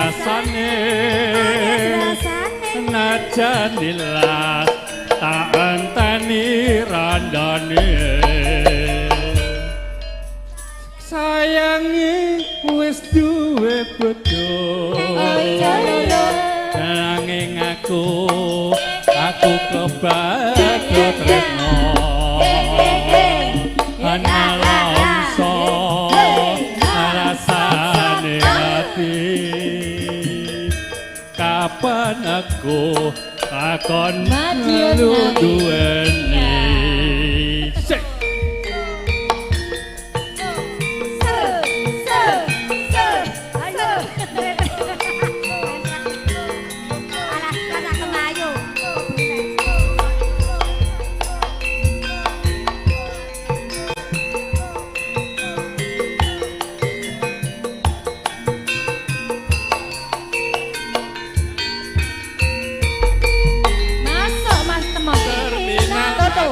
rasane najan nilas tak enteni randane sayangi wis duwe bojo nanging aku kebago tresno ana longso rasane ati kapan aku takon lu duweni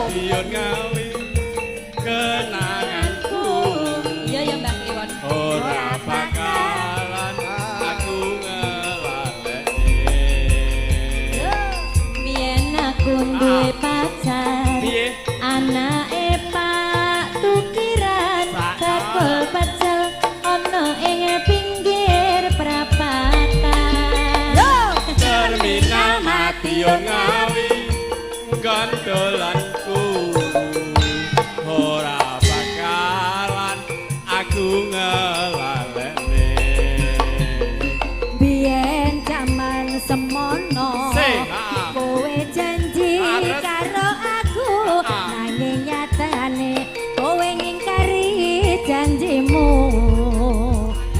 Biar ngawi kenanganku Iya ya Mbak Kliwon. ora bakalan aku ngelalekne Biyen aku duwe pacar. piye Anake Pak Tukiran bakul pecel ana ing pinggir prapatan. terminal mati ngawi gondolanku ora bakalan aku ngelalekne Biyen jaman semono kowe janji karo aku nanging nyatane kowe ngingkari janjimu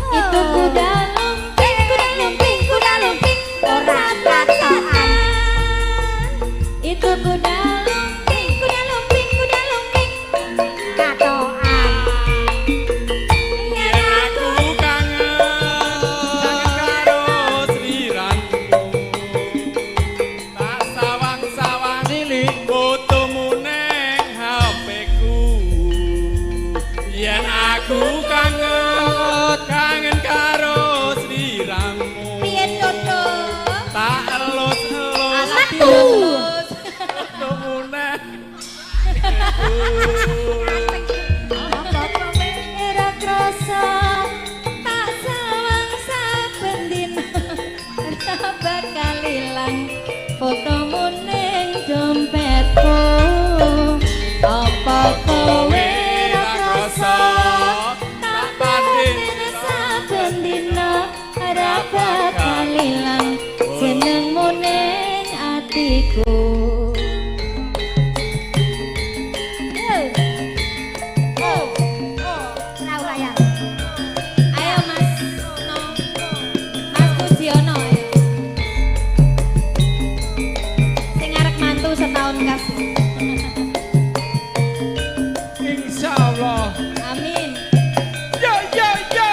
Itu kuda lumping ora katakan. Itu kuda lumping katokan yen aku kangen karo sliranmu tak sawang-sawang cilik fotomu ning HP-ku yen aku kangen karo sliramu piyen toto. tak elus-elus Alus. fotomu ning Ira krasa tak sawang saben dina ora bakal ilang fotomu ning dompetku apa kowe ora krasa tak pancen saben dina ora bakal ilang jenengmu ning atiku. Ayo Mas No, Mas Pujiono ayo. Sing arek mantu setahun kasih. Insyaallah. Amin. Yo yo yo.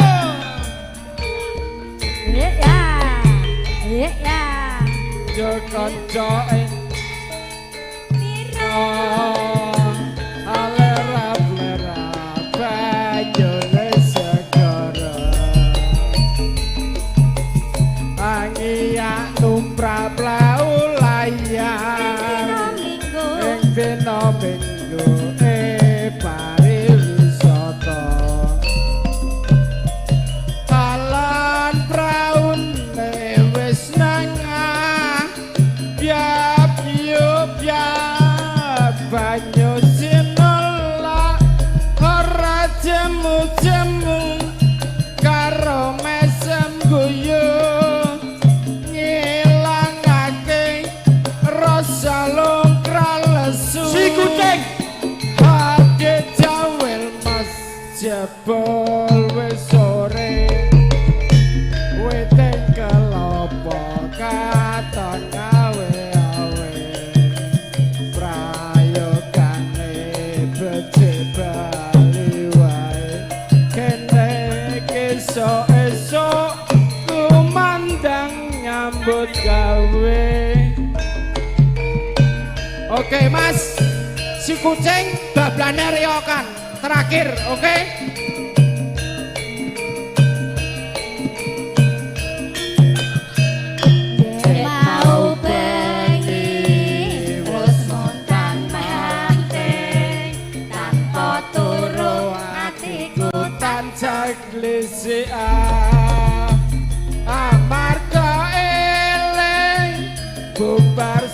ya Yo kanca alerap-lerap banyune segara angiyak numprap laulayan ing dina minggu pariwisata talan praune wis nangah biap yup biap banyu sinolak ora jemu-jemu karo mesem guyu ngilangake rasa longkral lesu si kucing hati jawel mas jebol wis sore weteng kelopo katon awe-awe prayogane becik bali wae kene esok-esok kumandang nyambut gawe. Oke Mas, si kucing bablane riokan terakhir, oke? dhisik amarga eling bubar